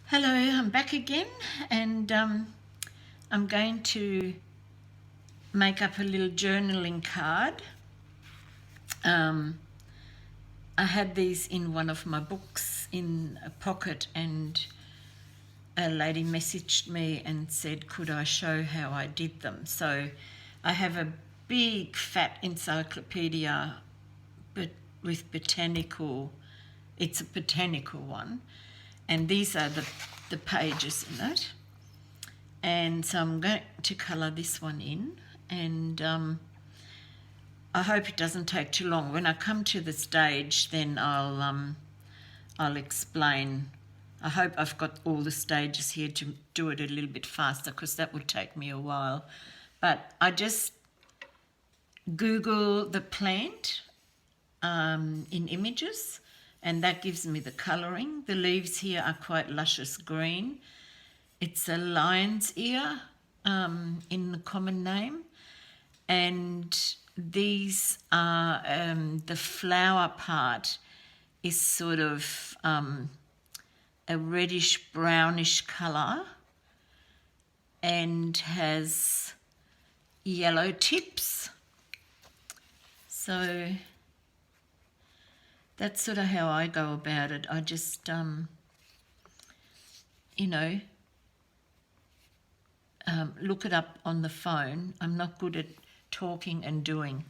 Hello, I'm back again, and I'm going to make up a little journaling card. Um, I had these in one of my books in a pocket, and a lady messaged me and said, could I show how I did them? So I have a big fat encyclopaedia, but with botanical, it's a botanical one, and these are the pages in it. And so I'm going to colour this one in, and I hope it doesn't take too long. When I come to the stage, then I'll explain. I hope I've got all the stages here to do it a little bit faster, because that would take me a while. But I just Google the plant in images, and that gives me the colouring. The leaves here are quite luscious green. It's a lion's ear in the common name, and these are the flower part is sort of a reddish brownish colour and has yellow tips. So that's sort of how I go about it. I just look it up on the phone. I'm not good at talking and doing.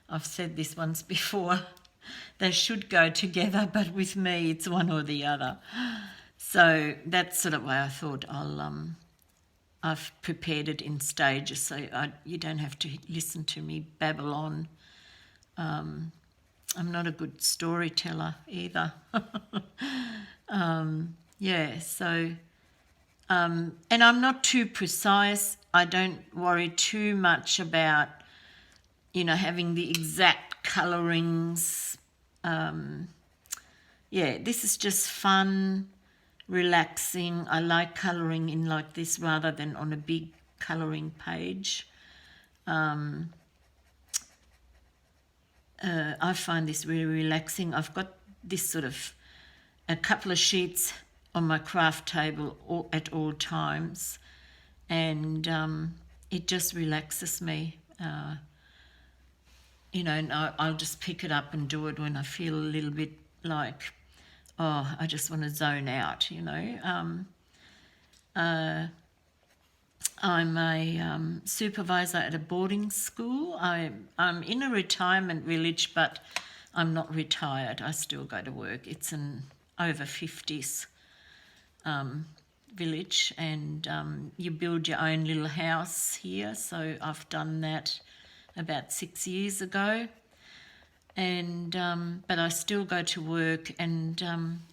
I've said this once before. They should go together, but with me it's one or the other. So that's sort of why I thought I've prepared it in stages, so you don't have to listen to me babble on. I'm not a good storyteller either. Yeah, so and I'm not too precise. I don't worry too much about, having the exact colourings. Yeah, this is just fun, relaxing. I like colouring in like this rather than on a big colouring page. I find this really relaxing. I've got this sort of a couple of sheets on my craft table at all times, and it just relaxes me. And I'll just pick it up and do it when I feel a little bit like, oh, I just want to zone out. I'm a supervisor at a boarding school. I'm in a retirement village, but I'm not retired. I still go to work. It's an over 50s village, and you build your own little house here. So I've done that about 6 years ago. And but I still go to work, and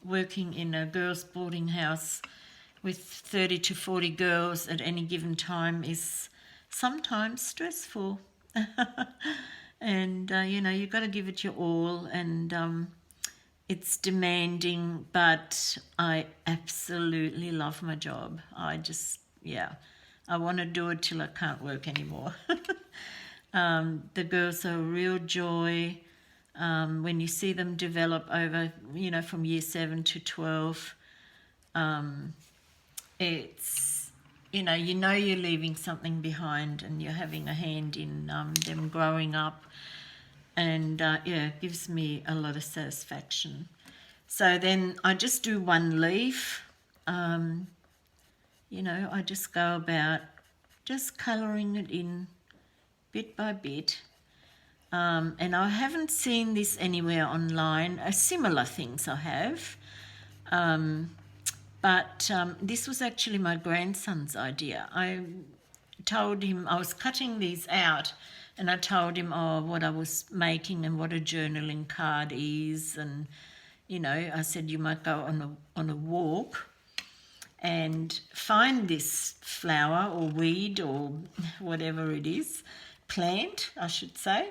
working in a girls' boarding house with 30 to 40 girls at any given time is sometimes stressful. And you've got to give it your all, and it's demanding, but I absolutely love my job. I want to do it till I can't work anymore. The girls are a real joy. When you see them develop over, from year 7 to 12, it's, you're leaving something behind, and you're having a hand in them growing up. And it gives me a lot of satisfaction. So then I just do one leaf. I just go about just colouring it in bit by bit. And I haven't seen this anywhere online. Similar things I have. But this was actually my grandson's idea. I told him I was cutting these out, and I told him what I was making and what a journaling card is. And, I said you might go on a walk and find this flower or weed or whatever it is, plant, I should say.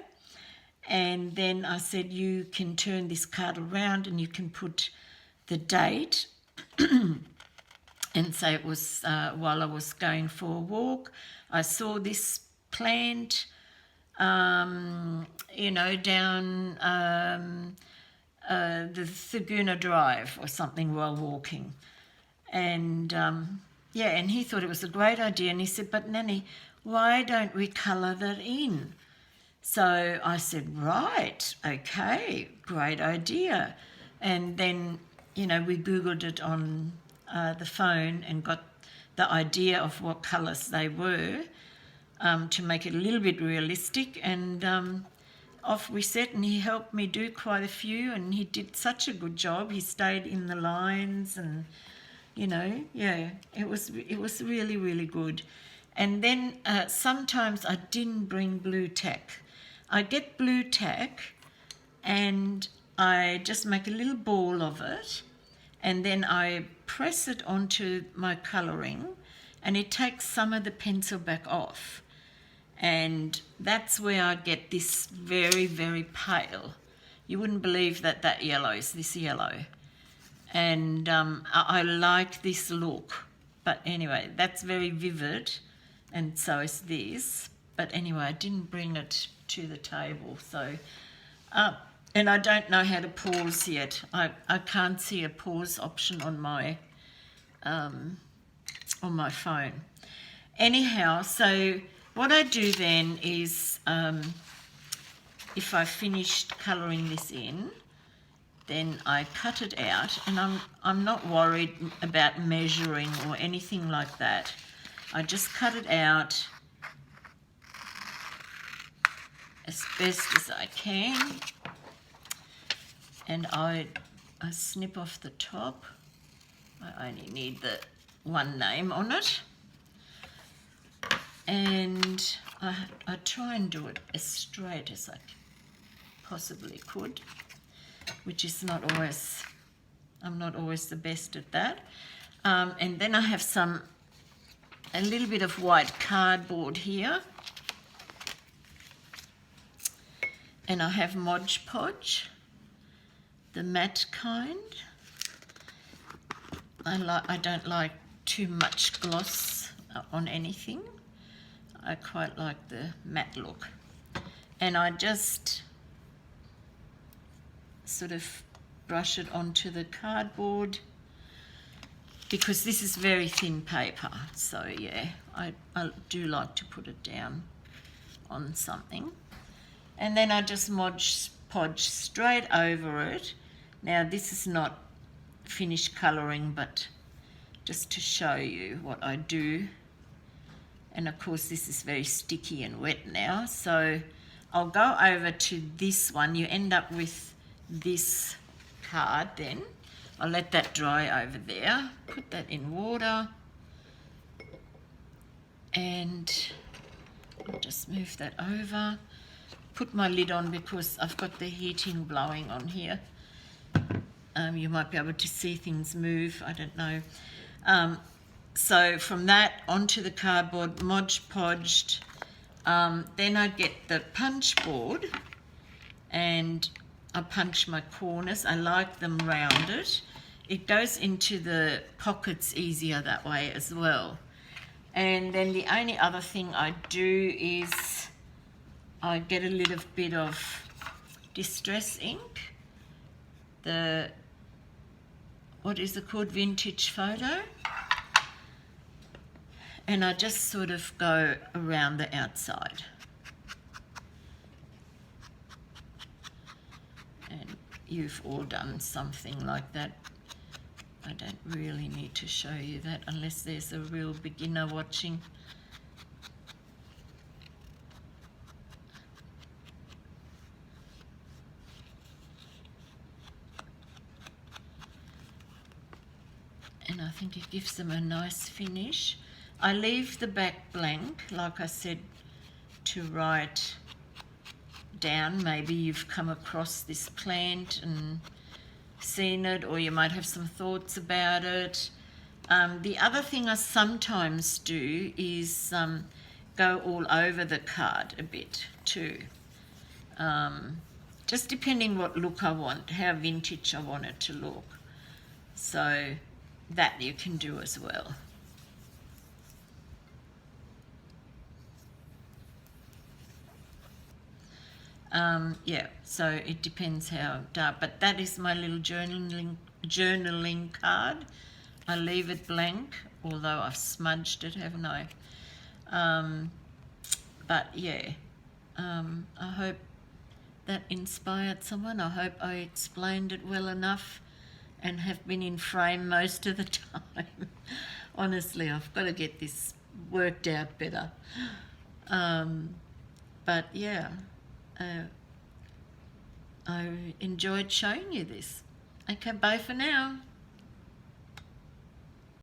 And then I said, you can turn this card around and you can put the date and say it was while I was going for a walk. I saw this plant, down the Thaguna Drive or something while walking. And yeah, and he thought it was a great idea, and he said, but Nanny, why don't we colour that in? So I said, right, okay, great idea. And then, we Googled it on the phone and got the idea of what colours they were, to make it a little bit realistic. And off we set, and he helped me do quite a few, and he did such a good job. He stayed in the lines, and yeah, it was really, really good. And then sometimes I didn't bring blue tack. I get blue tack and I just make a little ball of it, and then I press it onto my colouring, and it takes some of the pencil back off. And that's where I get this very, very pale. You wouldn't believe that yellow is this yellow. And I like this look. But anyway, that's very vivid, and so is this. But anyway, I didn't bring it to the table. So, and I don't know how to pause yet. I can't see a pause option on my phone. Anyhow, so what I do then is, if I finished colouring this in, then I cut it out, and I'm not worried about measuring or anything like that. I just cut it out as best as I can, and I snip off the top. I only need the one name on it, and I try and do it as straight as I possibly could, which is not always, I'm not always the best at that. And then I have a little bit of white cardboard here, and I have Mod Podge, the matte kind. I don't like too much gloss on anything. I quite like the matte look, and I just sort of brush it onto the cardboard, because this is very thin paper. So yeah, I do like to put it down on something, and then I just Mod Podge straight over it. Now this is not finished colouring, but just to show you what I do. And of course this is very sticky and wet now, so I'll go over to this one. You end up with this card then. I'll let that dry over there, put that in water, and I'll just move that over, put my lid on because I've got the heating blowing on here. You might be able to see things move, I don't know. So from that onto the cardboard, Mod Podged. Then I get the punch board and I punch my corners. I like them rounded. It goes into the pockets easier that way as well. And then the only other thing I do is I get a little bit of distress ink. What is it called? Vintage Photo. And I just sort of go around the outside. And you've all done something like that. I don't really need to show you that unless there's a real beginner watching. And I think it gives them a nice finish. I leave the back blank, like I said, to write down. Maybe you've come across this plant and seen it, or you might have some thoughts about it. The other thing I sometimes do is go all over the card a bit too. Just depending what look I want, how vintage I want it to look. So that you can do as well. Yeah, so it depends how dark, but that is my little journaling card. I leave it blank, although I've smudged it, haven't I? But yeah, I hope that inspired someone. I hope I explained it well enough and have been in frame most of the time. Honestly, I've got to get this worked out better. But yeah, I enjoyed showing you this. Okay, bye for now.